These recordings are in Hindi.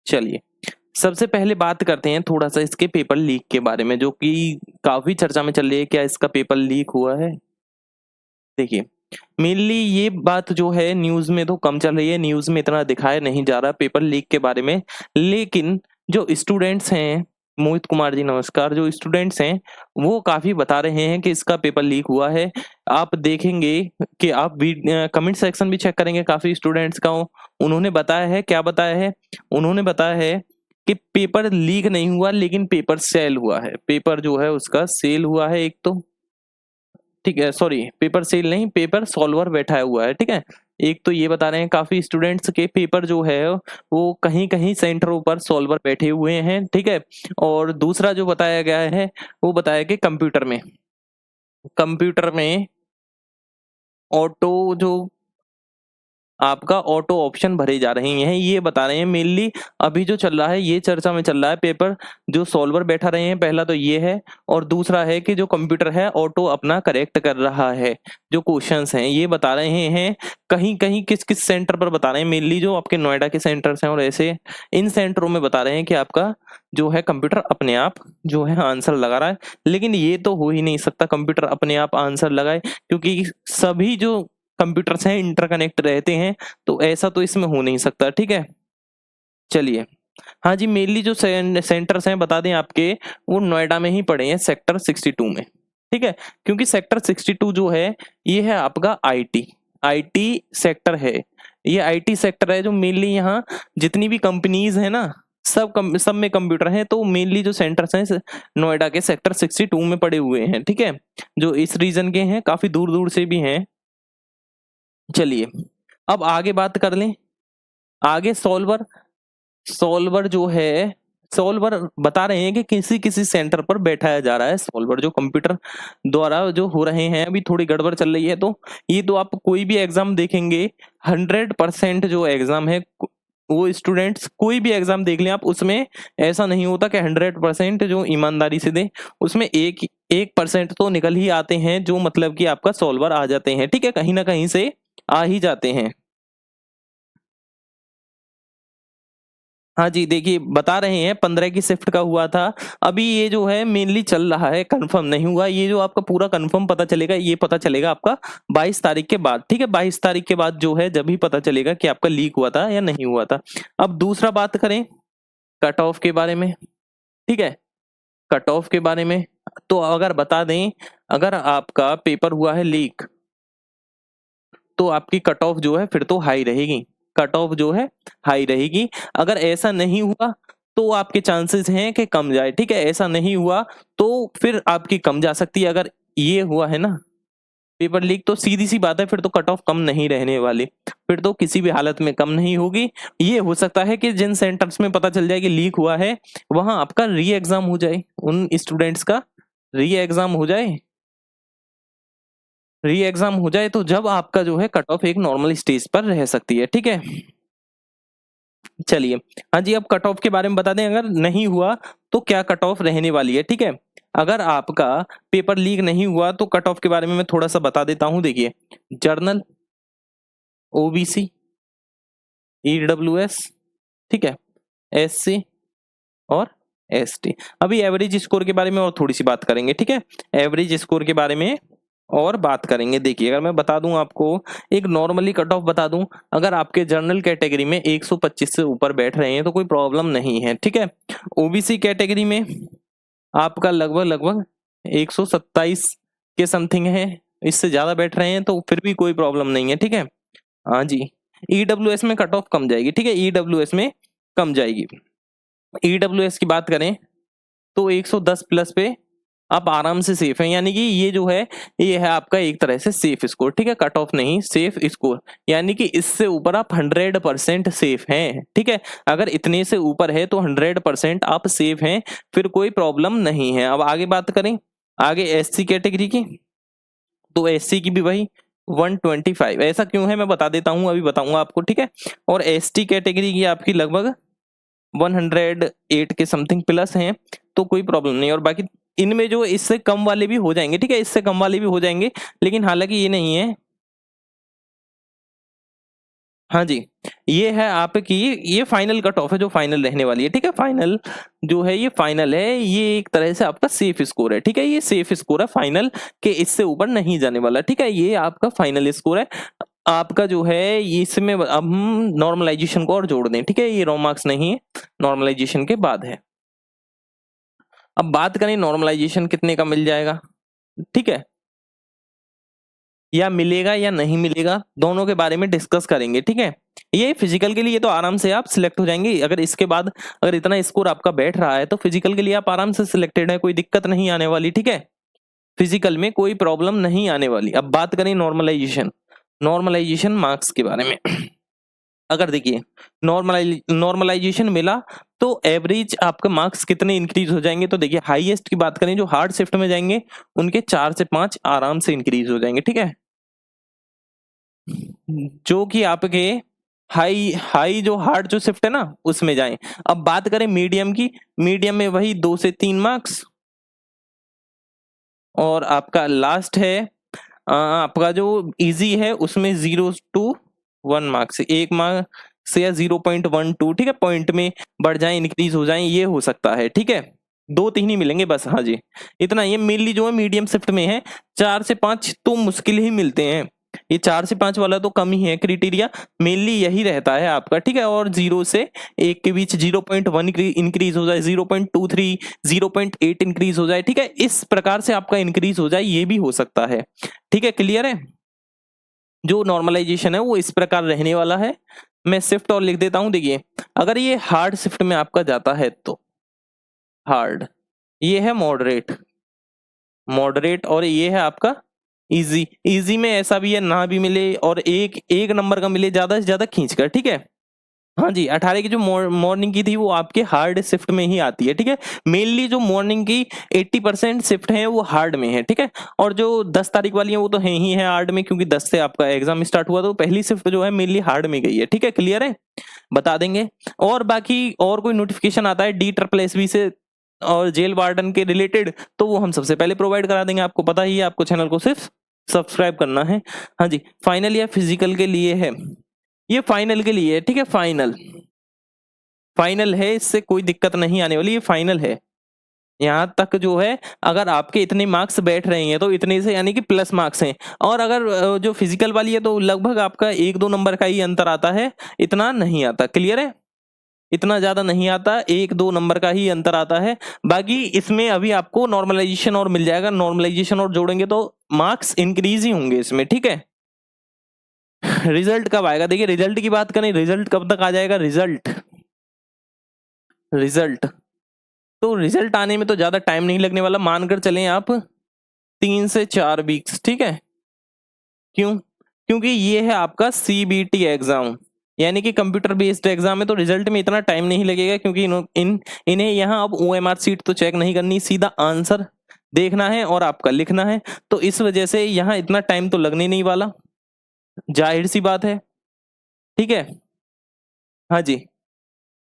चलिए, सबसे पहले बात करते हैं थोड़ा सा इसके पेपर लीक के बारे में, जो कि काफी चर्चा में चल रही है। क्या इसका पेपर लीक हुआ है? देखिए, मेनली ये बात जो है न्यूज़ में तो कम चल रही है, न्यूज़ में इतना दिखाया नहीं जा रहा पेपर लीक के बारे में। लेकिन जो स्टूडेंट्स हैं, मोहित कुमार जी नमस्कार, जो स्टूडेंट्स हैं, वो काफ़ी बता रहे हैं कि इसका पेपर लीक हुआ है। आप देखेंगे कि आप कमेंट सेक्शन भी चेक करेंगे, काफ़ी स्टूडेंट्स का उन्होंने बताया है, क्या बताया है? उन्होंने बताया है कि पेपर लीक नहीं हुआ, लेकिन पेपर सेल हुआ है। पेपर जो है उसका सेल हुआ है एक तो, ठीक है, सॉरी, पेपर सेल नहीं, पेपर सॉल्वर बैठा हुआ है, ठीक है। एक तो ये बता रहे हैं काफी स्टूडेंट्स के पेपर जो है वो कहीं कहीं सेंटरों पर सॉल्वर बैठे हुए हैं, ठीक है। और दूसरा जो बताया गया है वो बताया कि कंप्यूटर में ऑटो जो आपका ऑटो ऑप्शन भरे जा रहे हैं, ये बता रहे हैं मेनली। अभी जो चल रहा है, ये चर्चा में चल रहा है, पेपर जो सॉल्वर बैठा रहे हैं, पहला तो ये है। और दूसरा है कि जो कंप्यूटर है ऑटो अपना करेक्ट कर रहा है, जो क्वेश्चंस हैं ये बता रहे हैं। कहीं कहीं किस किस सेंटर पर बता रहे हैं, मेनली जो आपके नोएडा के सेंटर्स हैं और ऐसे इन सेंटरों में बता रहे हैं कि आपका जो है कंप्यूटर अपने आप जो है आंसर लगा रहा है। लेकिन ये तो हो ही नहीं सकता कंप्यूटर अपने आप आंसर लगाए, क्योंकि सभी जो कंप्यूटर्स हैं इंटरकनेक्ट रहते हैं, तो ऐसा तो इसमें हो नहीं सकता, ठीक है। चलिए, हाँ जी, मेनली जो सेंटर्स हैं बता दें आपके, वो नोएडा में ही पड़े हैं, सेक्टर 62 में, ठीक है। क्योंकि सेक्टर 62 जो है ये है आपका आईटी आईटी सेक्टर है। ये आईटी सेक्टर है जो मेनली यहाँ जितनी भी कंपनीज है ना, सब में कंप्यूटर हैं, तो मेनली जो सेंटर्स हैं नोएडा के सेक्टर 62 में पड़े हुए हैं, ठीक है। जो इस रीजन के हैं, काफी दूर दूर से भी हैं। चलिए, अब आगे बात कर लें। आगे सॉल्वर सॉल्वर जो है, सॉल्वर बता रहे हैं कि किसी किसी सेंटर पर बैठाया जा रहा है सॉल्वर, जो कंप्यूटर द्वारा जो हो रहे हैं। अभी थोड़ी गड़बड़ चल रही है, तो ये तो आप कोई भी एग्जाम देखेंगे, 100% जो एग्जाम है, वो स्टूडेंट्स कोई भी एग्जाम देख लें आप, उसमें ऐसा नहीं होता कि 100% जो ईमानदारी से दे, उसमें 1% तो निकल ही आते हैं, जो मतलब कि आपका सॉल्वर आ जाते हैं, ठीक है, कहीं ना कहीं से आ ही जाते हैं। हाँ जी, देखिए बता रहे हैं 15 की शिफ्ट का हुआ था। अभी ये जो है मेनली चल रहा है, कंफर्म नहीं हुआ। ये जो आपका पूरा कंफर्म पता चलेगा, ये पता चलेगा आपका 22 तारीख के बाद, ठीक है। 22 तारीख के बाद जो है जब भी पता चलेगा कि आपका लीक हुआ था या नहीं हुआ था। अब दूसरा बात करें कट ऑफ के बारे में, ठीक है। कट ऑफ के बारे में तो अगर बता दें, अगर आपका पेपर हुआ है लीक, तो आपकी कट ऑफ जो है फिर तो हाई रहेगी। कट ऑफ जो है हाई रहेगी। अगर ऐसा नहीं हुआ तो आपके चांसेस हैं कि कम जाए, ठीक है। ऐसा नहीं हुआ तो फिर आपकी कम जा सकती है। अगर ये हुआ है ना पेपर लीक, तो सीधी सी बात है, फिर तो कट ऑफ कम नहीं रहने वाली, फिर तो किसी भी हालत में कम नहीं होगी। ये हो सकता है कि जिन सेंटर्स में पता चल जाए कि लीक हुआ है, वहां आपका री एग्जाम हो जाए, उन स्टूडेंट्स का री एग्जाम हो जाए। री एग्जाम हो जाए तो जब आपका जो है कट ऑफ एक नॉर्मल स्टेज पर रह सकती है, ठीक है। चलिए, हाँ जी, अब कट ऑफ के बारे में बता दें, अगर नहीं हुआ तो क्या कट ऑफ रहने वाली है, ठीक है। अगर आपका पेपर लीक नहीं हुआ तो कट ऑफ के बारे में मैं थोड़ा सा बता देता हूं। देखिए, जर्नल, ओबीसी, ईडब्ल्यूएस, ठीक है, एससी और एसटी। अभी एवरेज स्कोर के बारे में और थोड़ी सी बात करेंगे, ठीक है। एवरेज स्कोर के बारे में और बात करेंगे। देखिए, अगर मैं बता दूं आपको, एक नॉर्मली कट ऑफ बता दूं, अगर आपके जनरल कैटेगरी में 125 से ऊपर बैठ रहे हैं तो कोई प्रॉब्लम नहीं है, ठीक है। ओबीसी कैटेगरी में आपका लगभग लगभग 127 के समथिंग है, इससे ज्यादा बैठ रहे हैं तो फिर भी कोई प्रॉब्लम नहीं है, ठीक है। हाँ जी, ईडब्ल्यूएस में कट ऑफ कम जाएगी, ठीक है, ईडब्ल्यूएस में कम जाएगी। ईडब्ल्यूएस की बात करें तो 110 प्लस पे आप आराम से सेफ हैं, यानी कि ये जो है ये है आपका एक तरह से सेफ स्कोर, ठीक है। कट ऑफ नहीं, सेफ स्कोर, यानी कि इससे ऊपर आप 100% सेफ हैं, ठीक है। अगर इतने से ऊपर है तो 100% आप सेफ हैं, फिर कोई प्रॉब्लम नहीं है। अब आगे बात करें, आगे एससी कैटेगरी की, तो एससी की भी वही 125। ऐसा क्यों है मैं बता देता हूँ, अभी बताऊंगा आपको, ठीक है। और एसटी कैटेगरी की आपकी लगभग 108 के समथिंग प्लस हैं, तो कोई प्रॉब्लम नहीं। और बाकी इनमें जो इससे कम वाले भी हो जाएंगे, ठीक है, इससे कम वाले भी हो जाएंगे, लेकिन हालांकि ये नहीं है हाँ जी, ये है आपकी, ये फाइनल कट ऑफ है जो फाइनल रहने वाली है, ठीक है। फाइनल जो है ये फाइनल है, ये एक तरह से आपका सेफ स्कोर है, ठीक है। ये सेफ स्कोर है फाइनल के, इससे ऊपर नहीं जाने वाला, ठीक है। ये आपका फाइनल स्कोर है। आपका जो है ये इसमें अब हम नॉर्मलाइजेशन को और जोड़ दें, ठीक है। ये रो मार्क्स नहीं है, नॉर्मलाइजेशन के बाद है। अब बात करें नॉर्मलाइजेशन कितने का मिल जाएगा, ठीक है, या मिलेगा या नहीं मिलेगा, दोनों के बारे में डिस्कस करेंगे, ठीक है। ये फिजिकल के लिए तो आराम से आप सिलेक्ट हो जाएंगे, अगर इसके बाद अगर इतना स्कोर आपका बैठ रहा है तो फिजिकल के लिए आप आराम से सिलेक्टेड है, कोई दिक्कत नहीं आने वाली, ठीक है। फिजिकल में कोई प्रॉब्लम नहीं आने वाली। अब बात करें नॉर्मलाइजेशन, नॉर्मलाइजेशन मार्क्स के बारे में। अगर देखिए नॉर्मलाइजेशन मिला तो एवरेज आपका मार्क्स कितने इंक्रीज हो जाएंगे, तो देखिए हाईएस्ट की बात करें जो हार्ड शिफ्ट में जाएंगे उनके 4 से 5 आराम से इंक्रीज हो जाएंगे, ठीक है। जो कि आपके हाई हाई जो हार्ड जो शिफ्ट है ना उसमें जाएं। अब बात करें मीडियम की, मीडियम में वही 2 से 3 मार्क्स, और आपका लास्ट है आपका जो इजी है उसमें 0 to 1 मार्क्स, 1 मार्क से या 0.12, ठीक है, पॉइंट में बढ़ जाए इंक्रीज हो जाए, ये हो सकता है, ठीक है। 2-3 ही मिलेंगे बस, हाँ जी, इतना। ये मेनली जो है मीडियम शिफ्ट में है, 4 से 5 तो मुश्किल ही मिलते हैं, ये 4 से 5 वाला तो कम ही है क्राइटेरिया, मेनली यही रहता है आपका, ठीक है। और 0 से 1 के बीच 0.1 इंक्रीज हो जाए, 0.23, 0.8 इंक्रीज हो जाए, ठीक है, इस प्रकार से आपका इंक्रीज हो जाए, ये भी हो सकता है, ठीक है। क्लियर है, जो नॉर्मलाइजेशन है वो इस प्रकार रहने वाला है। मैं शिफ्ट और लिख देता हूं, देखिए अगर ये हार्ड शिफ्ट में आपका जाता है तो हार्ड, ये है मॉडरेट, मॉडरेट, और ये है आपका इजी। इजी में ऐसा भी है ना भी मिले और एक एक नंबर का मिले ज्यादा से ज्यादा खींच कर, ठीक है। हाँ जी, 18 की जो मॉर्निंग की थी वो आपके हार्ड शिफ्ट में ही आती है, ठीक है। मेनली जो मॉर्निंग की 80% शिफ्ट है वो हार्ड में है, ठीक है। और जो 10 तारीख वाली है वो तो है ही है हार्ड में, क्योंकि 10 से आपका एग्जाम स्टार्ट हुआ, तो पहली शिफ्ट जो है मेनली हार्ड में गई है, ठीक है। क्लियर है, बता देंगे। और बाकी और कोई नोटिफिकेशन आता है DSSB से और जेल वार्डन के रिलेटेड, तो वो हम सबसे पहले प्रोवाइड करा देंगे, आपको पता ही है, आपको चैनल को सिर्फ सब्सक्राइब करना है। हाँ जी, फाइनल या फिजिकल के लिए है, ये फाइनल के लिए है, ठीक है। फाइनल फाइनल है, इससे कोई दिक्कत नहीं आने वाली, ये फाइनल है। यहाँ तक जो है अगर आपके इतने मार्क्स बैठ रहे हैं तो इतने से यानी कि प्लस मार्क्स हैं, और अगर जो फिजिकल वाली है तो लगभग आपका 1-2 नंबर का ही अंतर आता है, इतना नहीं आता। क्लियर है, इतना ज्यादा नहीं आता, 1-2 नंबर का ही अंतर आता है। बाकी इसमें अभी आपको नॉर्मलाइजेशन और मिल जाएगा, नॉर्मलाइजेशन और जोड़ेंगे तो मार्क्स इंक्रीज ही होंगे इसमें, ठीक है। रिजल्ट कब आएगा, देखिए रिजल्ट की बात करें, रिजल्ट कब तक आ जाएगा, रिजल्ट रिजल्ट तो रिजल्ट आने में तो ज्यादा टाइम नहीं लगने वाला, मानकर चलें आप 3 से 4 वीक्स, ठीक है। क्यों, क्योंकि ये है आपका CBT एग्जाम, यानी कि कंप्यूटर बेस्ड एग्जाम है, तो रिजल्ट में इतना टाइम नहीं लगेगा, क्योंकि इन्हें यहाँ अब OMR सीट तो चेक नहीं करनी, सीधा आंसर देखना है और आपका लिखना है, तो इस वजह से यहाँ इतना टाइम तो लगने नहीं वाला, जाहिर सी बात है, ठीक है। हाँ जी,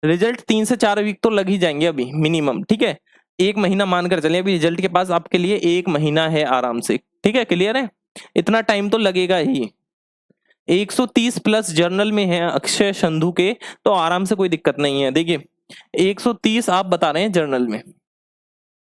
रिजल्ट 3 से 4 वीक तो लग ही जाएंगे अभी मिनिमम, ठीक है। 1 महीना मानकर चले, अभी रिजल्ट के पास आपके लिए 1 महीना है आराम से, ठीक है। क्लियर है, इतना टाइम तो लगेगा ही। 130 प्लस जर्नल में है अक्षय संधू के, तो आराम से कोई दिक्कत नहीं है। देखिए 130 आप बता रहे हैं जर्नल में,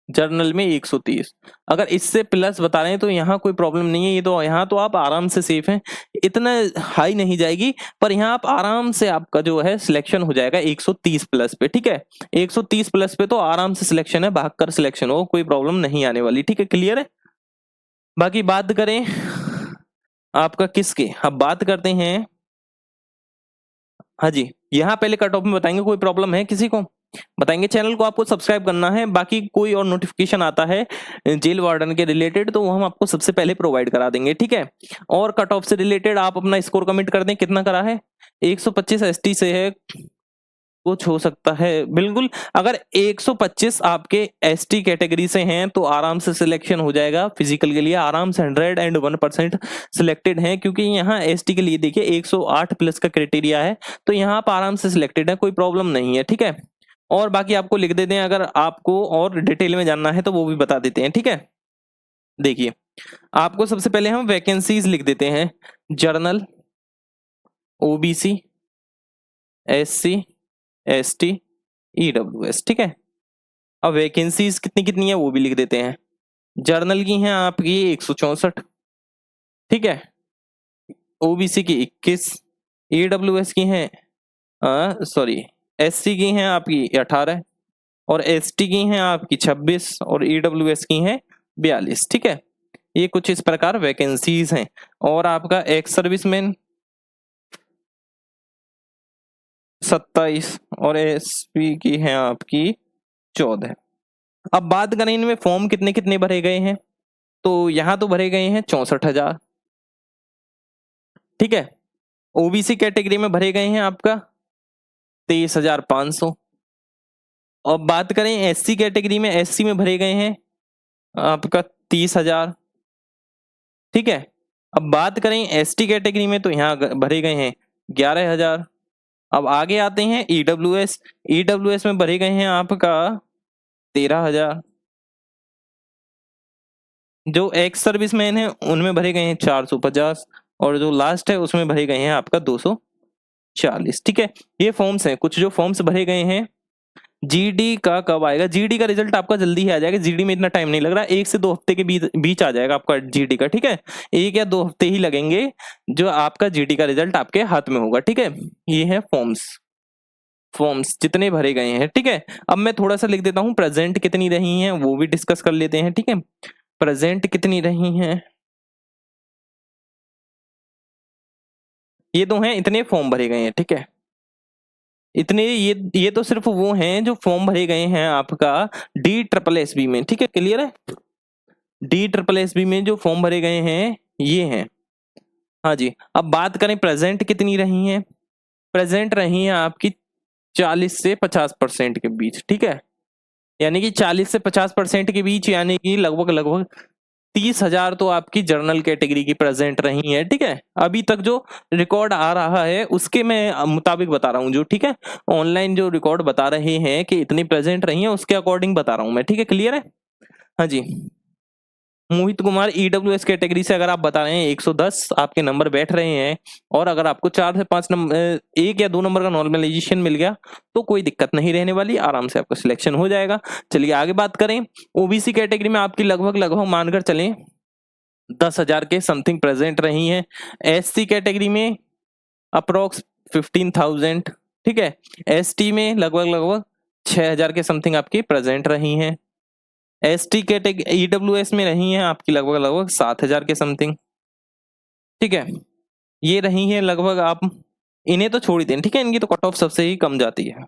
जर्नल में 130, अगर इससे प्लस बता रहे हैं तो यहाँ कोई प्रॉब्लम नहीं है, ये तो यहाँ तो आप आराम से सेफ हैं, इतना हाई नहीं जाएगी, पर यहाँ आप आराम से आपका जो है सिलेक्शन हो जाएगा 130 प्लस पे, ठीक है। 130 प्लस पे तो आराम से सिलेक्शन है, भागकर सिलेक्शन हो, कोई प्रॉब्लम नहीं आने वाली, ठीक है। क्लियर है, बाकी बात करें आपका किसके, अब बात करते हैं, हाँ जी, यहाँ पहले कट ऑफ में बताएंगे, कोई प्रॉब्लम है किसी को बताएंगे। चैनल को आपको सब्सक्राइब करना है, बाकी कोई और नोटिफिकेशन आता है जेल वार्डन के रिलेटेड तो वो हम आपको सबसे पहले प्रोवाइड करा देंगे, ठीक है। और कट ऑफ से रिलेटेड आप अपना स्कोर कमेंट कर दें, कितना करा है, 125 ST से है, कुछ हो सकता है, बिल्कुल। अगर 125 आपके ST कैटेगरी से हैं तो आराम से सिलेक्शन हो जाएगा फिजिकल के लिए, आराम से 101% सिलेक्टेड हैं, क्योंकि यहाँ ST के लिए देखिए 108 प्लस का क्राइटेरिया है, तो यहाँ आप आराम से सिलेक्टेड है, कोई प्रॉब्लम नहीं है, ठीक है। और बाकी आपको लिख देते हैं, अगर आपको और डिटेल में जानना है तो वो भी बता देते हैं, ठीक है। देखिए आपको सबसे पहले हम वैकेंसीज लिख देते हैं, journal OBC, SC, ST, EWS. ठीक है, अब वैकेंसीज कितनी कितनी है वो भी लिख देते हैं। जर्नल की हैं आपकी 164, ठीक है, ओबीसी की 21, ईडब्ल्यूएस की हैं सॉरी एससी की हैं आपकी 18 और एसटी की हैं आपकी 26 और ईडब्ल्यूएस की हैं 42। ठीक है, ये कुछ इस प्रकार वैकेंसीज हैं। और आपका एक्स सर्विसमैन 27 और एसपी की है आपकी 14। अब बात करें इनमें फॉर्म कितने कितने भरे गए हैं, तो यहां तो भरे गए हैं 64,000। ठीक है, ओबीसी कैटेगरी में भरे गए हैं आपका 23,500। और बात करें एससी कैटेगरी में, एससी में भरे गए हैं आपका 30,000। ठीक है, अब बात करें एसटी कैटेगरी में तो यहाँ भरे गए हैं 11,000। अब आगे आते हैं ईडब्ल्यूएस, ईडब्ल्यूएस में भरे गए हैं आपका 13,000। जो एक्स सर्विसमैन है उनमें भरे गए हैं 450 और जो लास्ट है उसमें भरे गए हैं आपका 240। ठीक है, ये फॉर्म्स हैं कुछ जो फॉर्म्स भरे गए हैं। जीडी का कब आएगा? जीडी का रिजल्ट आपका जल्दी ही आ जाएगा, जीडी में इतना टाइम नहीं लग रहा, 1 से 2 हफ्ते के बीच आ जाएगा आपका जीडी का। ठीक है, 1 या 2 हफ्ते ही लगेंगे जो आपका जीडी का रिजल्ट आपके हाथ में होगा। ठीक है, ये है फॉर्म्स जितने भरे गए हैं। ठीक है, अब मैं थोड़ा सा लिख देता हूँ प्रेजेंट कितनी रही हैं वो भी डिस्कस कर लेते हैं। ठीक है, प्रेजेंट कितनी रही हैं, ये तो हैं इतने फॉर्म भरे गए हैं। ठीक है, इतने ये तो सिर्फ वो हैं जो फॉर्म भरे गए हैं आपका DSSB में। ठीक है, क्लियर है? DSSB में जो फॉर्म भरे गए हैं ये हैं। हाँ जी, अब बात करें प्रेजेंट कितनी रही हैं, प्रेजेंट रही हैं आपकी 40 से 50% के बीच। ठीक है, यानी कि 40 से 50% के बीच, यानी कि लगभग लगभग 30,000 तो आपकी जर्नल कैटेगरी की प्रेजेंट रही है। ठीक है, अभी तक जो रिकॉर्ड आ रहा है उसके मैं मुताबिक बता रहा हूँ, जो ठीक है ऑनलाइन जो रिकॉर्ड बता रहे हैं कि इतनी प्रेजेंट रही है उसके अकॉर्डिंग बता रहा हूँ मैं। ठीक है, क्लियर है? हाँ जी, मोहित कुमार ईडब्ल्यूएस कैटेगरी से अगर आप बता रहे हैं 110 आपके नंबर बैठ रहे हैं और अगर आपको 4 से 5 नंबर 1 या 2 नंबर का नॉर्मलाइजेशन मिल गया तो कोई दिक्कत नहीं रहने वाली, आराम से आपका सिलेक्शन हो जाएगा। चलिए आगे बात करें, ओबीसी कैटेगरी में आपकी लगभग लगभग मानकर चलें 10,000 के समथिंग प्रेजेंट रही हैं। एससी कैटेगरी में अप्रोक्स 15,000। ठीक है, एसटी में लगभग लगभग 6,000 के समथिंग आपकी प्रेजेंट रही हैं। एसटी कैटेगरी ईडब्ल्यूएस में रही हैं आपकी लगभग लगभग 7,000 के समथिंग। ठीक है, ये रही हैं लगभग, आप इन्हें तो छोड़ ही दें। ठीक है, इनकी तो कट ऑफ सबसे ही कम जाती है,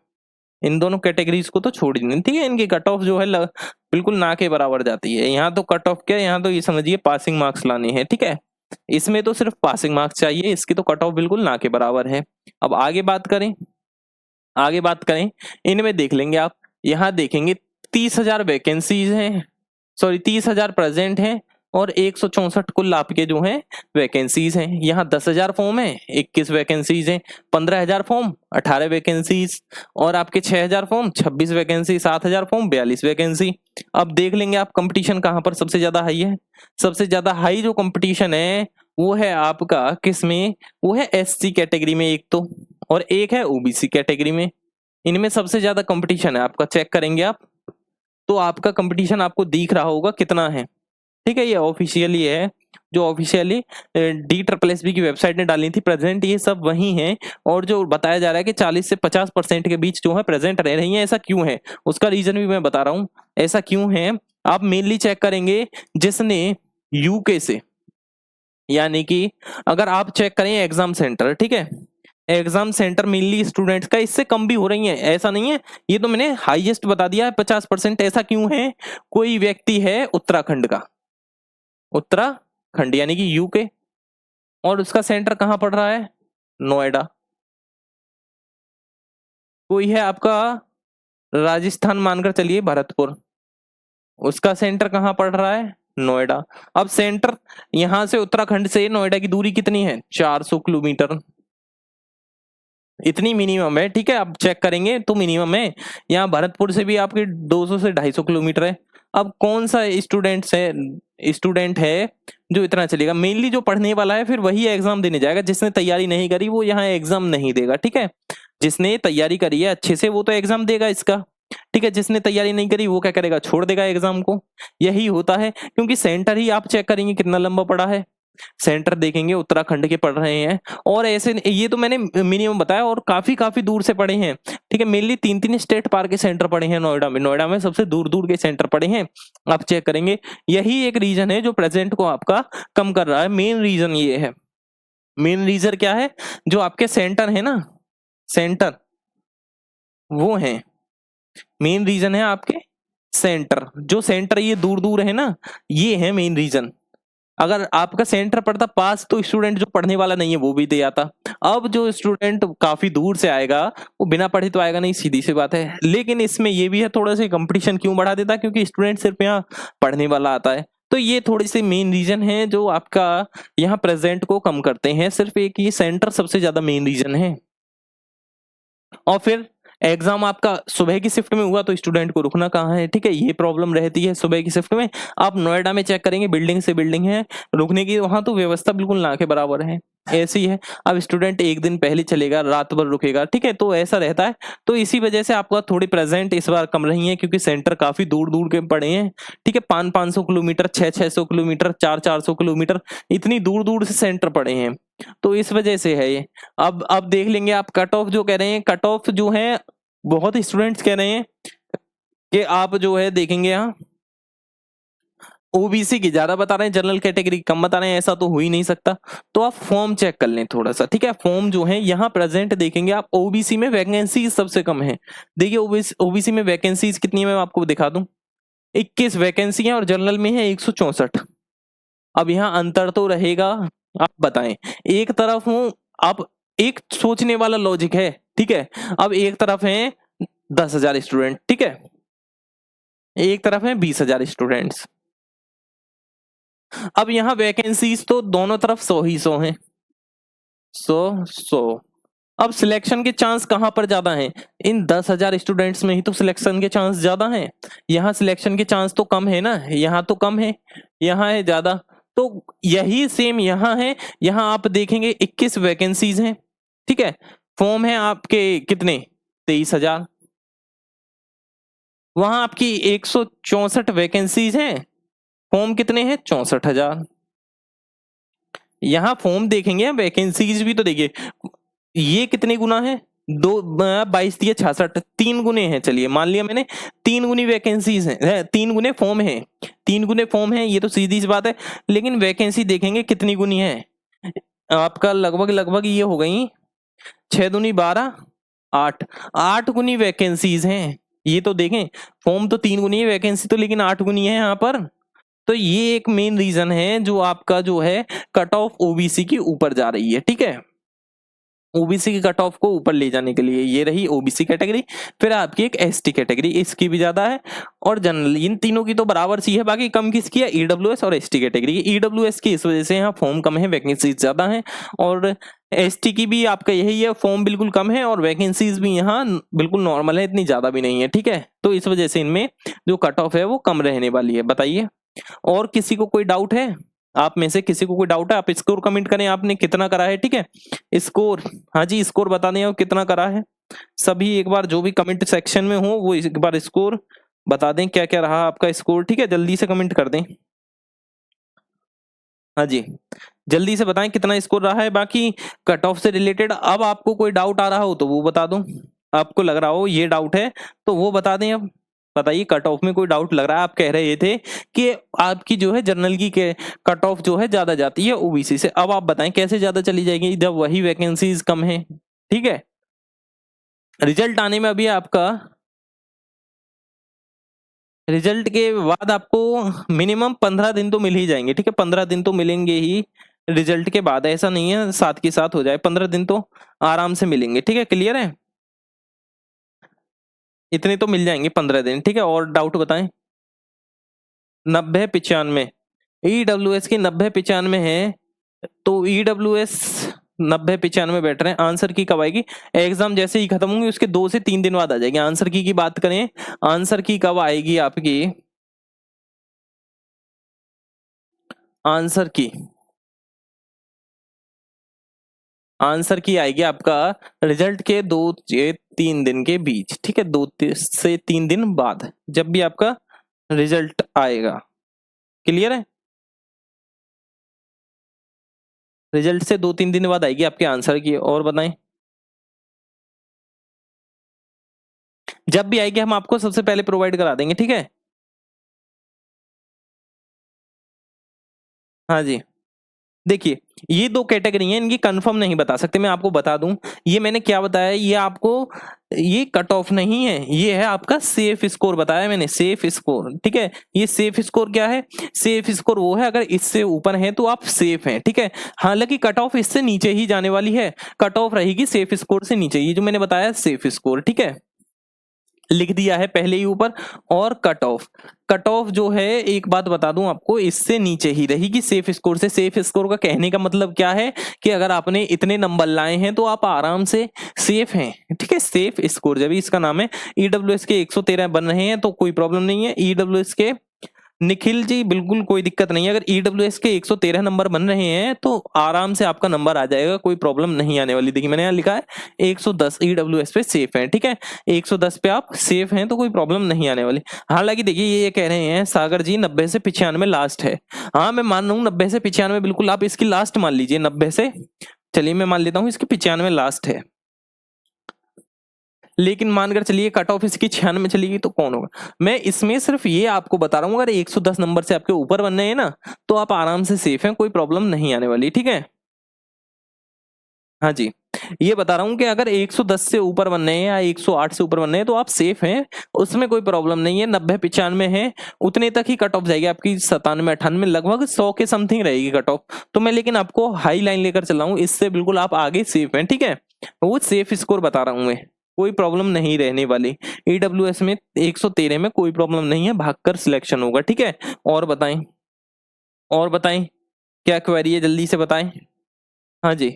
इन दोनों कैटेगरीज को तो छोड़ ही दें। ठीक है, इनकी कट ऑफ जो है बिल्कुल ना के बराबर जाती है। यहाँ तो कट ऑफ क्या है, यहाँ तो ये समझिए पासिंग मार्क्स लाने हैं। ठीक है, इसमें तो सिर्फ पासिंग मार्क्स चाहिए, इसकी तो कट ऑफ बिल्कुल ना के बराबर है। अब आगे बात करें इनमें देख लेंगे आप, यहाँ देखेंगे 30,000 वैकेंसीज हैं, सॉरी 30,000 प्रेजेंट हैं और 164 कुल आपके जो हैं वैकेंसीज हैं। यहाँ 10,000 फॉर्म है, 21 वैकेंसीज हैं, 15,000 फॉर्म 18 वैकेंसीज और आपके 6,000 फॉर्म 26 वैकेंसी, 7,000 फॉर्म 42 वैकेंसी। अब देख लेंगे आप कंपटीशन कहाँ पर सबसे ज्यादा हाई है। सबसे ज्यादा हाई जो कंपटीशन है वो है आपका किस में, वो है एससी कैटेगरी में एक तो, और एक है ओबीसी कैटेगरी में। इनमें सबसे ज्यादा कंपटीशन है आपका, चेक करेंगे आप तो आपका कंपटीशन आपको दिख रहा होगा कितना है। ठीक है, ये ऑफिशियली है, जो ऑफिशियली DSSB की वेबसाइट ने डाली थी। प्रेजेंट ये सब वही हैं और जो बताया जा रहा है कि 40 से 50% के बीच जो है प्रेजेंट रह रही हैं। ऐसा क्यों है उसका रीजन भी मैं बता रहा हूँ, ऐसा क्यों है आप मेनली चेक करेंगे जिसने यूके से, यानी कि अगर आप चेक करें एग्जाम सेंटर, ठीक है, एग्जाम सेंटर मेनली स्टूडेंट्स का इससे कम भी हो रही है, ऐसा नहीं है। ये तो मैंने हाईएस्ट बता दिया है 50%। ऐसा क्यों है? कोई व्यक्ति है उत्तराखंड का, उत्तराखंड यानी कि यूके, और उसका सेंटर कहां पड़ रहा है? नोएडा। कोई है आपका राजस्थान मानकर चलिए भरतपुर, उसका सेंटर कहां पड़ रहा है? नोएडा। अब सेंटर यहां से उत्तराखंड से नोएडा की दूरी कितनी है? 400 किलोमीटर, इतनी मिनिमम है। ठीक है, आप चेक करेंगे तो मिनिमम है। यहाँ भरतपुर से भी आपके 200 से 250 किलोमीटर है। अब कौन सा स्टूडेंट्स है स्टूडेंट है जो इतना चलेगा, मेनली जो पढ़ने वाला है फिर वही एग्जाम देने जाएगा, जिसने तैयारी नहीं करी वो यहाँ एग्जाम नहीं देगा, ठीक है। जिसने तैयारी करी है अच्छे से वो तो एग्जाम देगा इसका, ठीक है। जिसने तैयारी नहीं करी वो क्या करेगा, छोड़ देगा एग्जाम को। यही होता है, क्योंकि सेंटर ही आप चेक करेंगे कितना लंबा पड़ा है, सेंटर देखेंगे उत्तराखंड के पढ़ रहे हैं, और ऐसे ये तो मैंने मिनिमम बताया, और काफी काफी दूर से पढ़े हैं, ठीक है। मेनली 3-3 स्टेट पार के सेंटर पड़े हैं नोएडा में सबसे दूर दूर के सेंटर पड़े हैं, आप चेक करेंगे। यही एक रीजन है जो प्रेजेंट को आपका कम कर रहा है, मेन रीजन ये है। मेन रीजन क्या है, जो आपके सेंटर है ना, सेंटर वो है, मेन रीजन है आपके सेंटर, जो सेंटर ये दूर दूर है ना, ये है मेन रीजन। अगर आपका सेंटर पड़ता पास तो स्टूडेंट जो पढ़ने वाला नहीं है वो भी दे आता। अब जो स्टूडेंट काफी दूर से आएगा वो बिना पढ़े तो आएगा नहीं, सीधी सी बात है। लेकिन इसमें ये भी है, थोड़ा सा कंपटीशन क्यों बढ़ा देता है, क्योंकि स्टूडेंट सिर्फ यहाँ पढ़ने वाला आता है। तो ये थोड़ी सी मेन रीजन है जो आपका यहाँ प्रेजेंट को कम करते हैं, सिर्फ एक ये सेंटर सबसे ज्यादा मेन रीजन है। और फिर एग्जाम आपका सुबह की शिफ्ट में हुआ तो स्टूडेंट को रुकना कहाँ है, ठीक है। ये प्रॉब्लम रहती है सुबह की शिफ्ट में। आप नोएडा में चेक करेंगे बिल्डिंग से बिल्डिंग है, रुकने की वहां तो व्यवस्था बिल्कुल ना के बराबर है, ऐसी है। अब स्टूडेंट एक दिन पहले चलेगा, रात भर रुकेगा, ठीक है, तो ऐसा रहता है। तो इसी वजह से आपका थोड़ी प्रेजेंट इस बार कम रही है, क्योंकि सेंटर काफी दूर दूर के पड़े हैं, ठीक है। 500-500 किलोमीटर, 600-600 किलोमीटर, 400-400 किलोमीटर, इतनी दूर दूर से सेंटर पड़े हैं, तो इस वजह से है ये। अब देख लेंगे आप कट ऑफ जो कह रहे हैं, कट ऑफ जो है बहुत स्टूडेंट्स कह रहे हैं कि आप जो है देखेंगे यहाँ ओबीसी की ज्यादा बता रहे हैं, जनरल कैटेगरी कम बता रहे हैं, ऐसा तो हो ही नहीं सकता। तो आप फॉर्म चेक कर लें थोड़ा सा, ठीक है। फॉर्म जो है यहाँ प्रेजेंट देखेंगे आप, ओबीसी में वैकेंसी सबसे कम है। देखिए ओबीसी में वैकेंसीज कितनी है मैं आपको दिखा दूं, 21 वैकेंसी है, और जनरल में है 164। अब यहाँ अंतर तो रहेगा, आप बताएं। एक तरफ हूं, अब एक सोचने वाला लॉजिक है, ठीक है। अब एक तरफ है 10,000 स्टूडेंट, ठीक है, एक तरफ है 20,000 स्टूडेंट्स। अब यहाँ वैकेंसीज तो दोनों तरफ 100 ही 100 हैं, 100। अब सिलेक्शन के चांस कहां पर ज्यादा हैं, इन 10,000 स्टूडेंट्स में ही तो सिलेक्शन के चांस ज्यादा हैं। यहाँ सिलेक्शन के चांस तो कम है ना, यहाँ तो कम है, यहाँ है ज्यादा। तो यही सेम यहाँ है, यहाँ आप देखेंगे 21 वैकेंसीज हैं, ठीक है। फॉर्म है आपके कितने, 23,000। वहां आपकी 164 वैकेंसीज हैं, फॉर्म कितने हैं, 64,000। यहाँ फॉर्म देखेंगे, वैकेंसीज भी तो देखिए, ये कितने गुना है, 22×3 = 66, 3 गुने हैं। चलिए मान लिया मैंने 3 गुनी वैकेंसीज है, 3 गुने फॉर्म है, 3 गुने फॉर्म है, ये तो सीधी सी बात है। लेकिन वैकेंसी देखेंगे कितनी गुनी है, आपका लगभग लगभग ये हो गई 6 दूनी 12, 8 गुनी वैकेंसीज हैं। ये तो देखें, फॉर्म तो 3 गुनी है, वैकेंसी तो लेकिन 8 गुनी है यहाँ पर। तो ये एक मेन रीजन है जो आपका जो है कट ऑफ ओबीसी की ऊपर जा रही है, ठीक है। ओबीसी की कट ऑफ को ऊपर ले जाने के लिए ये रही ओबीसी कैटेगरी। फिर आपकी एक एसटी कैटेगरी, इसकी भी ज्यादा है, और जनरल, इन तीनों की तो बराबर सी है। बाकी कम किसकी है, ईडब्ल्यूएस और एसटी कैटेगरी की। ईडब्ल्यूएस की इस वजह से यहाँ फॉर्म कम है, वैकेंसीज ज्यादा है, और एसटी की भी आपका यही है, फॉर्म बिल्कुल कम है और वैकेंसीज भी यहाँ बिल्कुल नॉर्मल है, इतनी ज्यादा भी नहीं है, ठीक है। तो इस वजह से इनमें जो कट ऑफ है वो कम रहने वाली है। बताइए और किसी को कोई डाउट है, आप में से किसी को कोई डाउट है, आप स्कोर कमेंट करें, आपने कितना करा है, ठीक है। स्कोर, हाँ जी, स्कोर बता दें कितना करा है सभी, एक बार जो भी कमेंट सेक्शन में हो वो एक बार स्कोर बता दें, क्या क्या रहा आपका स्कोर, ठीक है। जल्दी से कमेंट कर दें, हाँ जी, जल्दी से बताएं कितना स्कोर रहा है। बाकी कट ऑफ से रिलेटेड अब आपको कोई डाउट आ रहा हो तो वो बता दो, आपको लग रहा हो ये डाउट है तो वो बता दें। अब बताइए, कट ऑफ में कोई डाउट लग रहा है, आप कह रहे थे कि आपकी जो है जनरल की के कट ऑफ जो है ज्यादा जाती है ओबीसी से। अब आप बताएं कैसे ज्यादा चली जाएगी जब वही वैकेंसीज कम है, ठीक है। रिजल्ट आने में अभी आपका, रिजल्ट के बाद आपको मिनिमम 15 दिन तो मिल ही जाएंगे, ठीक है। 15 दिन तो मिलेंगे ही रिजल्ट के बाद, ऐसा नहीं है साथ के साथ हो जाए, 15 दिन तो आराम से मिलेंगे, ठीक है। क्लियर है, इतने तो मिल जाएंगे 15 दिन, ठीक है। और डाउट बताएं। 90-95 ईडब्ल्यूएस की 90-95 है, तो ईडब्ल्यूएस 90-95 बैठ रहे हैं। आंसर की कब आएगी, एग्जाम जैसे ही खत्म होंगे उसके 2 से 3 दिन बाद आ जाएगी। आंसर की बात करें, आंसर की कब आएगी आपकी, आंसर की आएगी आपका रिजल्ट के 2 से 3 दिन के बीच, ठीक है, 2 से 3 दिन बाद जब भी आपका रिजल्ट आएगा। क्लियर है? रिजल्ट से 2-3 दिन बाद आएगी आपके आंसर की। और बताएं, जब भी आएगी हम आपको सबसे पहले प्रोवाइड करा देंगे, ठीक है। हाँ जी, देखिए ये 2 कैटेगरी हैं, इनकी कंफर्म नहीं बता सकते, मैं आपको बता दूं। ये मैंने क्या बताया, ये आपको ये कट ऑफ नहीं है, ये है आपका सेफ स्कोर बताया मैंने, सेफ स्कोर, ठीक है। ये सेफ स्कोर क्या है? सेफ स्कोर वो है अगर इससे ऊपर है तो आप सेफ हैं, ठीक है। हालांकि कट ऑफ इससे नीचे ही जाने वाली है, कट ऑफ रहेगी सेफ स्कोर से नीचे, ये जो मैंने बताया सेफ स्कोर, ठीक है, लिख दिया है पहले ही ऊपर। और कट ऑफ जो है, एक बात बता दूं आपको, इससे नीचे ही रहेगी सेफ स्कोर से। सेफ स्कोर का कहने का मतलब क्या है कि अगर आपने इतने नंबर लाए हैं तो आप आराम से सेफ हैं, ठीक है। सेफ स्कोर जब इसका नाम है। ईडब्ल्यूएस के 113 बन रहे हैं तो कोई प्रॉब्लम नहीं है। ईडब्ल्यूएस के निखिल जी बिल्कुल कोई दिक्कत नहीं है, अगर ईडब्ल्यूएस के 113 नंबर बन रहे हैं तो आराम से आपका नंबर आ जाएगा, कोई प्रॉब्लम नहीं आने वाली। देखिए मैंने यहाँ लिखा है 110 ईडब्ल्यूएस पे सेफ है, ठीक है, 110 पे आप सेफ हैं तो कोई प्रॉब्लम नहीं आने वाली। हालांकि देखिए ये कह रहे हैं सागर जी 90 से 95 लास्ट है। हाँ मैं मान रहा हूँ 90 से 95 बिल्कुल आप इसकी लास्ट मान लीजिए, 90 से, चलिए मैं मान लेता हूँ इसकी 95 लास्ट है। लेकिन मानकर चलिए कट ऑफ इसकी 96 में चली गई तो कौन होगा? मैं इसमें सिर्फ ये आपको बता रहा हूँ, अगर 110 नंबर से आपके ऊपर बनने हैं ना तो आप आराम से सेफ हैं, कोई प्रॉब्लम नहीं आने वाली, ठीक है। हाँ जी, ये बता रहा हूँ कि अगर 110 से ऊपर बनने हैं या 108 से ऊपर बनने हैं तो आप सेफ हैं, उसमें कोई प्रॉब्लम नहीं है। 90-95 है उतने तक ही कट ऑफ जाएगी आपकी, 97-98 लगभग 100 के समथिंग रहेगी कट ऑफ। तो मैं लेकिन आपको हाई लाइन लेकर चल रहा हूँ, इससे बिल्कुल आप आगे सेफ हैं, ठीक है। वो सेफ स्कोर बता रहा हूँ मैं, कोई प्रॉब्लम नहीं रहने वाली। ईडब्ल्यूएस में 113 में कोई प्रॉब्लम नहीं है, भागकर सिलेक्शन होगा, ठीक है। और बताएं, और बताएं क्या क्वेरी है, जल्दी से बताएं। हाँ जी,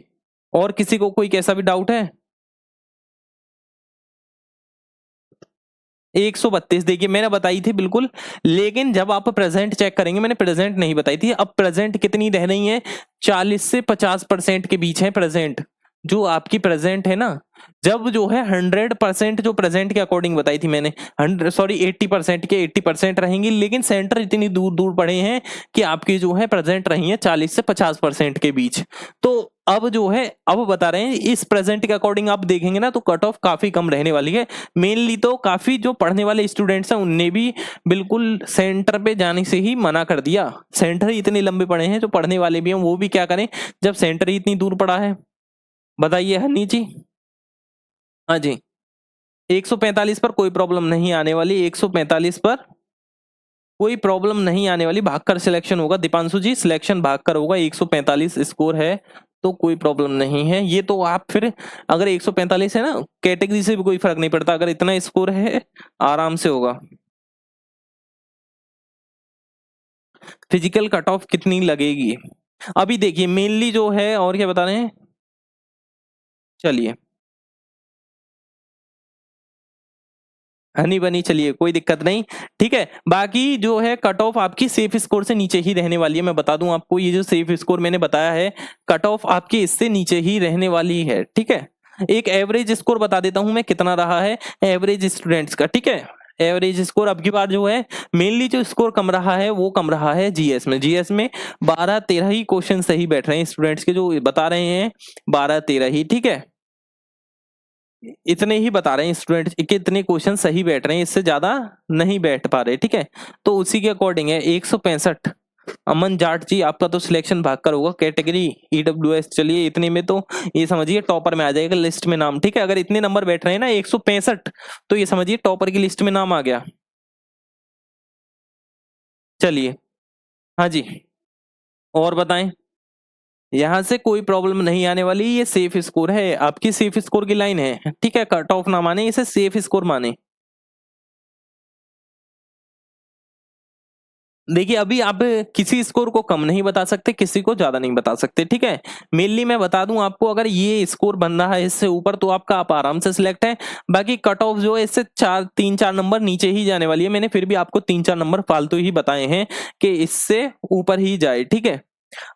और किसी को कोई कैसा भी डाउट है? 132 देखिए मैंने बताई थी बिल्कुल, लेकिन जब आप प्रेजेंट चेक करेंगे, मैंने प्रेजेंट नहीं बताई थी। अब प्रेजेंट कितनी रह रही है? 40 से 50% के बीच है प्रेजेंट, जो आपकी प्रेजेंट है ना। जब जो है 100% जो प्रेजेंट के अकॉर्डिंग बताई थी मैंने, 80% के 80% रहेंगी, लेकिन सेंटर इतनी दूर दूर पड़े हैं कि आपकी जो है प्रेजेंट रही है 40 से 50% के बीच। तो अब जो है, अब बता रहे हैं इस प्रेजेंट के अकॉर्डिंग आप देखेंगे ना तो कट ऑफ काफी कम रहने वाली है। मेनली तो काफी जो पढ़ने वाले स्टूडेंट्स हैं उनने भी बिल्कुल सेंटर पे जाने से ही मना कर दिया। सेंटर ही इतने लंबे पड़े हैं, जो पढ़ने वाले भी हैं वो भी क्या करें जब सेंटर ही इतनी दूर पड़ा है। बताइए हनी जी। हाँ जी, 145 पर कोई प्रॉब्लम नहीं आने वाली, 145 पर कोई प्रॉब्लम नहीं आने वाली, भागकर सिलेक्शन होगा। दीपांशु जी सिलेक्शन भागकर होगा, 145 स्कोर है तो कोई प्रॉब्लम नहीं है। ये तो आप फिर अगर 145 है ना, कैटेगरी से भी कोई फर्क नहीं पड़ता, अगर इतना स्कोर है आराम से होगा। फिजिकल कट ऑफ कितनी लगेगी अभी देखिए, मेनली जो है, और क्या बता रहे हैं, चलिए हनी बनी, चलिए कोई दिक्कत नहीं, ठीक है। बाकी जो है कट ऑफ आपकी सेफ स्कोर से नीचे ही रहने वाली है। मैं बता दूं आपको, ये जो सेफ स्कोर मैंने बताया है, कट ऑफ आपकी इससे नीचे ही रहने वाली है, ठीक है। एक एवरेज स्कोर बता देता हूं मैं कितना रहा है एवरेज स्टूडेंट्स का, ठीक है। एवरेज स्कोर अब की बार जो है, मेनली जो स्कोर कम रहा है वो कम रहा है जीएस में। जीएस में 12-13 ही क्वेश्चन सही बैठ रहे हैं स्टूडेंट्स के, जो बता रहे हैं 12-13 ही, ठीक है। इतने ही बता रहे हैं स्टूडेंट कि इतने क्वेश्चन सही बैठ रहे हैं, इससे ज्यादा नहीं बैठ पा रहे, ठीक है। तो उसी के अकॉर्डिंग है 165। अमन जाट जी आपका तो सिलेक्शन भागकर होगा, कैटेगरी ईडब्ल्यूएस। चलिए इतने में तो ये समझिए टॉपर में आ जाएगा लिस्ट में नाम, ठीक है। अगर इतने नंबर बैठ रहे हैं ना 165, तो ये समझिए टॉपर की लिस्ट में नाम आ गया। चलिए हाँ जी, और बताएं। यहाँ से कोई प्रॉब्लम नहीं आने वाली, ये सेफ स्कोर है, आपकी सेफ स्कोर की लाइन है, ठीक है। कट ऑफ ना माने, इसे सेफ स्कोर माने। देखिए अभी आप किसी स्कोर को कम नहीं बता सकते, किसी को ज्यादा नहीं बता सकते, ठीक है। मेनली मैं बता दूं आपको, अगर ये स्कोर बन रहा है इससे ऊपर तो आपका आप आराम से सिलेक्ट है। बाकी कट ऑफ जो है इससे 3-4 नंबर नीचे ही जाने वाली है। मैंने फिर भी आपको 3-4 नंबर फालतू ही बताए हैं कि इससे ऊपर ही जाए, ठीक है।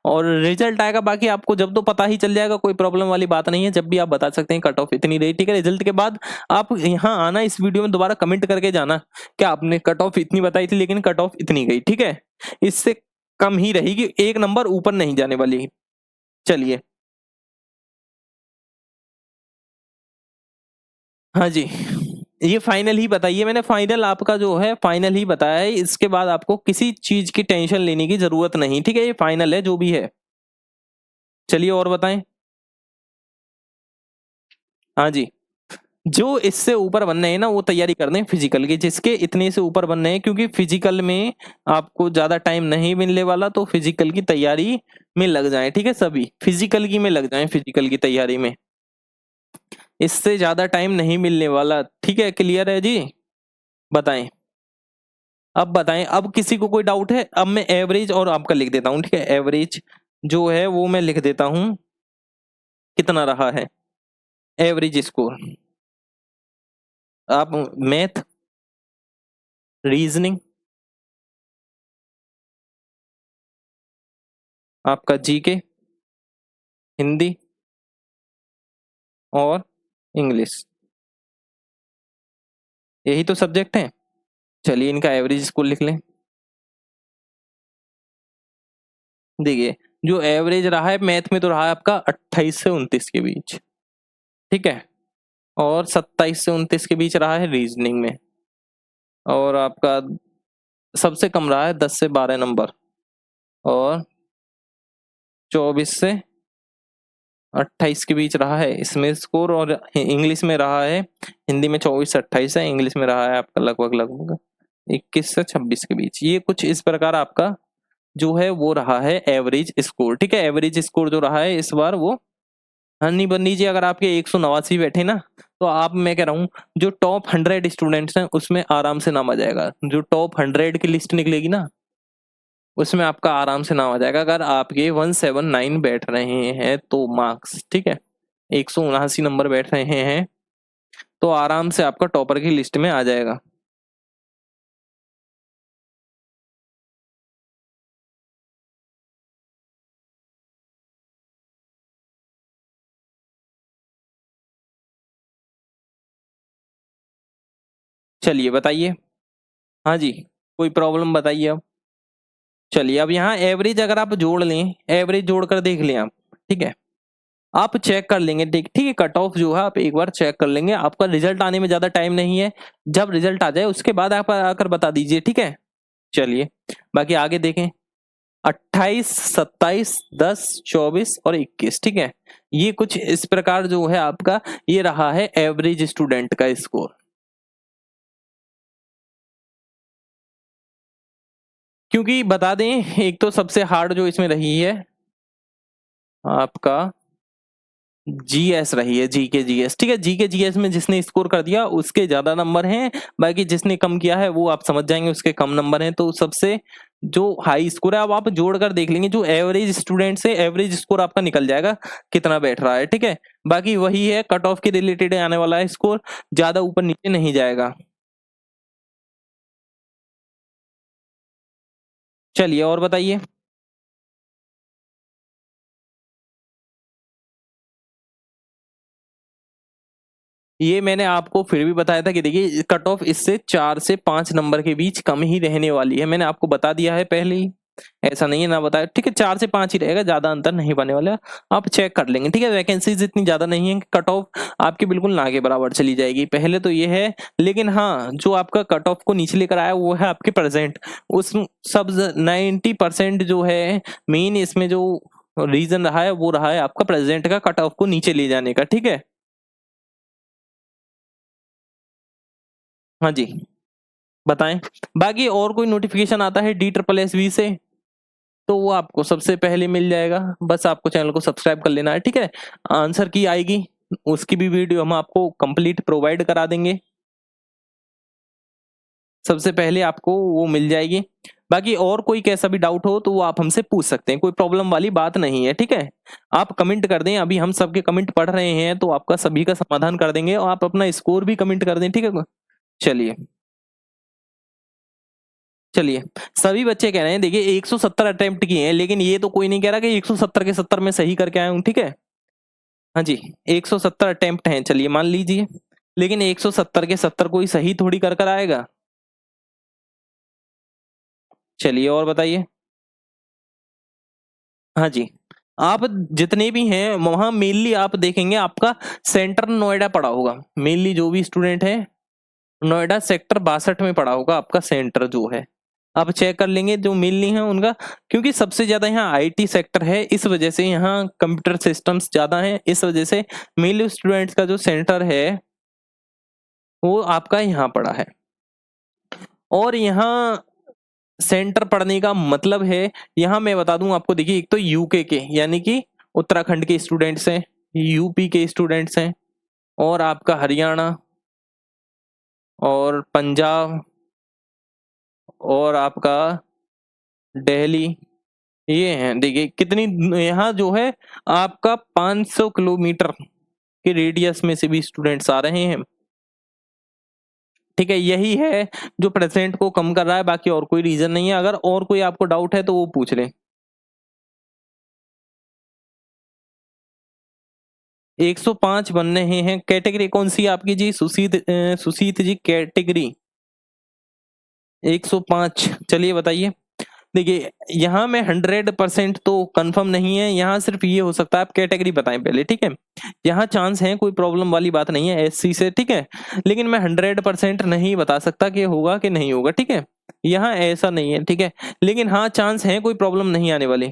और रिजल्ट आएगा बाकी आपको जब तो पता ही चल जाएगा, कोई प्रॉब्लम वाली बात नहीं है। जब भी आप बता सकते हैं कट ऑफ इतनी रही, ठीक है। रिजल्ट के बाद आप यहाँ आना, इस वीडियो में दोबारा कमेंट करके जाना कि आपने कट ऑफ इतनी बताई थी लेकिन कट ऑफ इतनी गई, ठीक है। इससे कम ही रहेगी, एक नंबर ऊपर नहीं जाने वाली। चलिए, हाँ जी, ये फाइनल ही बताइए। मैंने फाइनल आपका जो है फाइनल ही बताया है। इसके बाद आपको किसी चीज की टेंशन लेने की जरूरत नहीं, ठीक है। ये फाइनल है जो भी है। चलिए और बताएं। हाँ जी, जो इससे ऊपर बनने हैं ना वो तैयारी कर दें फिजिकल की, जिसके इतने से ऊपर बनने हैं, क्योंकि फिजिकल में आपको ज्यादा टाइम नहीं मिलने वाला, तो फिजिकल की तैयारी में लग जाएं, ठीक है। सभी फिजिकल की में लग जाएं, फिजिकल की तैयारी में इससे ज्यादा टाइम नहीं मिलने वाला, ठीक है। क्लियर है जी? बताएं, अब बताएं। अब किसी को कोई डाउट है? अब मैं एवरेज और आपका लिख देता हूँ, ठीक है। एवरेज जो है वो मैं लिख देता हूँ, कितना रहा है एवरेज स्कोर। आप मैथ, रीजनिंग, आपका जीके, हिंदी और इंग्लिश, यही तो सब्जेक्ट हैं। चलिए इनका एवरेज स्कोर लिख लें। देखिए जो एवरेज रहा है मैथ में तो रहा है आपका 28 से 29 के बीच, ठीक है। और 27 से 29 के बीच रहा है रीजनिंग में। और आपका सबसे कम रहा है 10 से 12 नंबर। और 24 से 28 के बीच रहा है इसमें स्कोर। और इंग्लिश में रहा है, हिंदी में 24 से 28 है, इंग्लिश में रहा है आपका लगभग लगभग 21 से 26 के बीच। ये कुछ इस प्रकार आपका जो है वो रहा है एवरेज स्कोर, ठीक है। एवरेज स्कोर जो रहा है इस बार वो, हनी बन लीजिए। अगर आपके 189 बैठे ना, तो आप, मैं कह रहा हूँ जो टॉप 100 स्टूडेंट्स हैं उसमें आराम से नाम आ जाएगा। जो टॉप 100 की लिस्ट निकलेगी ना उसमें आपका आराम से नाम आ जाएगा, अगर आपके 179 बैठ रहे हैं तो मार्क्स, ठीक है। 179 नंबर बैठ रहे हैं तो आराम से आपका टॉपर की लिस्ट में आ जाएगा। चलिए बताइए। हाँ जी, कोई प्रॉब्लम बताइए अब। चलिए अब यहाँ एवरेज अगर आप जोड़ लें, एवरेज जोड़कर देख लें आप, ठीक है। आप चेक कर लेंगे, ठीक ठीक है। कट ऑफ जो है आप एक बार चेक कर लेंगे, आपका रिजल्ट आने में ज्यादा टाइम नहीं है। जब रिजल्ट आ जाए उसके बाद आप आकर बता दीजिए, ठीक है। चलिए बाकी आगे देखें। 28, 27, 10, 24 और 21, ठीक है। ये कुछ इस प्रकार जो है आपका ये रहा है एवरेज स्टूडेंट का स्कोर। क्योंकि बता दें, एक तो सबसे हार्ड जो इसमें रही है आपका जीएस रही है, जीके जीएस, ठीक है। जीके जीएस में जिसने स्कोर कर दिया उसके ज्यादा नंबर हैं, बाकी जिसने कम किया है वो आप समझ जाएंगे उसके कम नंबर हैं। तो सबसे जो हाई स्कोर है, अब आप जोड़कर देख लेंगे, जो एवरेज स्टूडेंट से एवरेज स्कोर आपका निकल जाएगा कितना बैठ रहा है, ठीक है। बाकी वही है, कट ऑफ के रिलेटेड आने वाला है स्कोर, ज्यादा ऊपर नीचे नहीं जाएगा। चलिए और बताइए। ये मैंने आपको फिर भी बताया था कि देखिए कट ऑफ इससे 4 से 5 नंबर के बीच कम ही रहने वाली है, मैंने आपको बता दिया है पहले ही। ऐसा नहीं है ना बताया, ठीक है। 4 से 5 ही रहेगा, ज्यादा अंतर नहीं बने वाला। आप चेक कर लेंगे, ठीक है। वैकेंसीज इतनी ज्यादा नहीं है, कट ऑफ आपकी बिल्कुल ना के बराबर चली जाएगी, पहले तो ये है। लेकिन हाँ, जो आपका कट ऑफ को नीचे लेकर आया वो है आपके प्रेजेंट। उस सब 90% जो है मेन इसमें जो रीजन रहा है वो रहा है आपका प्रेजेंट का कट ऑफ को नीचे ले जाने का, ठीक है। हाँ जी, बताएं। बाकी और कोई नोटिफिकेशन आता है DSSB से तो वो आपको सबसे पहले मिल जाएगा। बस आपको चैनल को सब्सक्राइब कर लेना है, ठीक है। आंसर की आएगी उसकी भी वीडियो हम आपको कंप्लीट प्रोवाइड करा देंगे, सबसे पहले आपको वो मिल जाएगी। बाकी और कोई कैसा भी डाउट हो तो वो आप हमसे पूछ सकते हैं, कोई प्रॉब्लम वाली बात नहीं है, ठीक है। आप कमेंट कर दें, अभी हम सबके कमेंट पढ़ रहे हैं तो आपका सभी का समाधान कर देंगे, और आप अपना स्कोर भी कमेंट कर दें, ठीक है। चलिए चलिए, सभी बच्चे कह रहे हैं, देखिए 170 अटेम्प्ट किए हैं, लेकिन ये तो कोई नहीं कह रहा कि 170 के 70 में सही करके आया हूं, ठीक है। हाँ जी, 170 अटेम्प्ट हैं, चलिए मान लीजिए, लेकिन 170 के 70 कोई सही थोड़ी कर कर आएगा। चलिए और बताइए। हाँ जी, आप जितने भी हैं वहां मेनली आप देखेंगे आपका सेंटर नोएडा पड़ा होगा, मेनली जो भी स्टूडेंट है नोएडा सेक्टर 62 में पड़ा होगा आपका सेंटर जो है। आप चेक कर लेंगे जो मेनली है उनका, क्योंकि सबसे ज्यादा यहाँ आईटी सेक्टर है, इस वजह से यहाँ कंप्यूटर सिस्टम्स ज्यादा हैं, इस वजह से मेनली स्टूडेंट्स का जो सेंटर है वो आपका यहाँ पड़ा है। और यहाँ सेंटर पढ़ने का मतलब है, यहाँ मैं बता दूं आपको, देखिए एक तो यूके के यानी कि उत्तराखंड के स्टूडेंट्स हैं, यूपी के स्टूडेंट्स हैं, और आपका हरियाणा और पंजाब और आपका दिल्ली, ये हैं। देखिए कितनी यहाँ जो है आपका 500 किलोमीटर के रेडियस में से भी स्टूडेंट्स आ रहे हैं, ठीक है। यही है जो प्रेजेंट को कम कर रहा है, बाकी और कोई रीजन नहीं है। अगर और कोई आपको डाउट है तो वो पूछ लें। 105 बन रहे हैं। कैटेगरी कौन सी है आपकी जी? सुशीत जी कैटेगरी 105। चलिए बताइए। देखिए यहाँ में 100% तो कंफर्म नहीं है, यहाँ सिर्फ ये हो सकता है आप कैटेगरी बताएं पहले, ठीक है। यहाँ चांस है, कोई प्रॉब्लम वाली बात नहीं है एससी से, ठीक है, लेकिन मैं 100% नहीं बता सकता कि होगा कि नहीं होगा, ठीक है। यहाँ ऐसा नहीं है, ठीक है, लेकिन हाँ चांस है, कोई प्रॉब्लम नहीं आने वाली।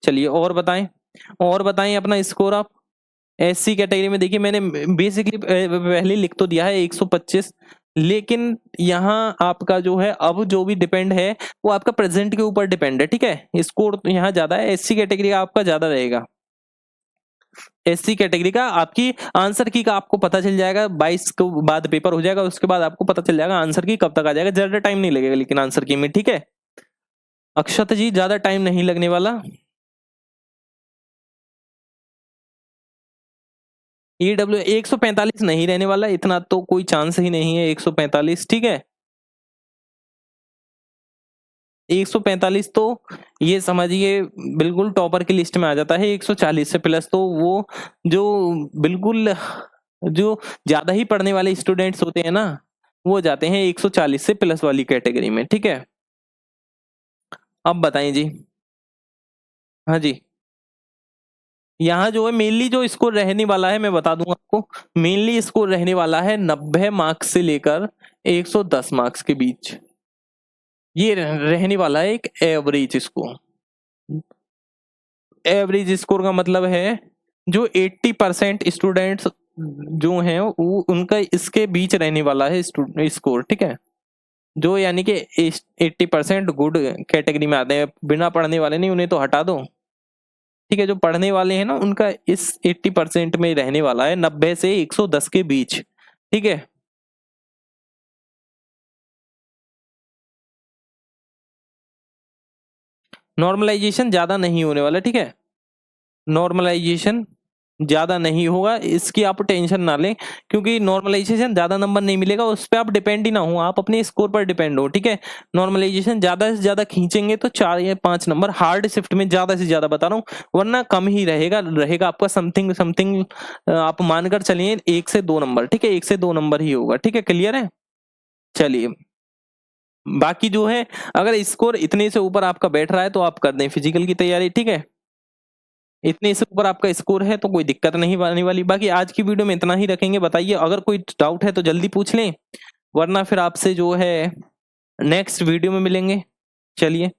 चलिए और बताएं, और बताएं अपना स्कोर आप। एससी कैटेगरी में देखिए मैंने बेसिकली पहले लिख तो दिया है 125, लेकिन यहाँ आपका जो है अब जो भी डिपेंड है वो आपका प्रेजेंट के ऊपर डिपेंड है, ठीक है। स्कोर तो यहाँ ज्यादा है, एससी कैटेगरी का आपका ज्यादा रहेगा। एससी कैटेगरी का आपकी आंसर की का आपको पता चल जाएगा, 22 के बाद पेपर हो जाएगा, उसके बाद आपको पता चल जाएगा आंसर की कब तक आ जाएगा। ज्यादा टाइम नहीं लगेगा लेकिन आंसर की में, ठीक है। अक्षत जी ज्यादा टाइम नहीं लगने वाला। ईडब्ल्यू 145 नहीं रहने वाला, इतना तो कोई चांस ही नहीं है 145, ठीक है। 145 तो ये समझिए बिल्कुल टॉपर की लिस्ट में आ जाता है। 140 से प्लस तो वो जो बिल्कुल जो ज्यादा ही पढ़ने वाले स्टूडेंट्स होते हैं ना, वो जाते हैं 140 से प्लस वाली कैटेगरी में, ठीक है। अब बताएं जी। हाँ जी, यहाँ जो है मेनली जो स्कोर रहने वाला है मैं बता दूं आपको, मेनली स्कोर रहने वाला है 90 मार्क्स से लेकर 110 मार्क्स के बीच। ये रहने वाला है एक एवरेज स्कोर। एवरेज स्कोर का मतलब है जो 80% स्टूडेंट्स जो हैं वो उनका इसके बीच रहने वाला है स्कोर, ठीक है। जो यानी कि 80% गुड कैटेगरी में आते हैं, बिना पढ़ने वाले नहीं, उन्हें तो हटा दो, ठीक है। जो पढ़ने वाले हैं ना उनका इस 80% में रहने वाला है, 90 से 110 के बीच, ठीक है। नॉर्मलाइजेशन ज्यादा नहीं होने वाला, ठीक है। नॉर्मलाइजेशन ज्यादा नहीं होगा, इसकी आप टेंशन ना लें, क्योंकि नॉर्मलाइजेशन ज्यादा नंबर नहीं मिलेगा, उस पर आप डिपेंड ही ना हो, आप अपने स्कोर पर डिपेंड हो, ठीक है। नॉर्मलाइजेशन ज्यादा से ज्यादा खींचेंगे तो 4 या 5 नंबर हार्ड शिफ्ट में ज्यादा से ज्यादा बता रहा हूँ, वरना कम ही रहेगा आपका समथिंग समथिंग, आप मानकर चलिए 1 से 2 नंबर, ठीक है, 1 से 2 नंबर ही होगा, ठीक है। क्लियर है। चलिए बाकी जो है, अगर स्कोर इतने से ऊपर आपका बैठ रहा है तो आप कर दें फिजिकल की तैयारी, ठीक है। इतने से ऊपर आपका स्कोर है तो कोई दिक्कत नहीं आने वाली। बाकी आज की वीडियो में इतना ही रखेंगे। बताइए अगर कोई डाउट है तो जल्दी पूछ लें, वरना फिर आपसे जो है नेक्स्ट वीडियो में मिलेंगे। चलिए।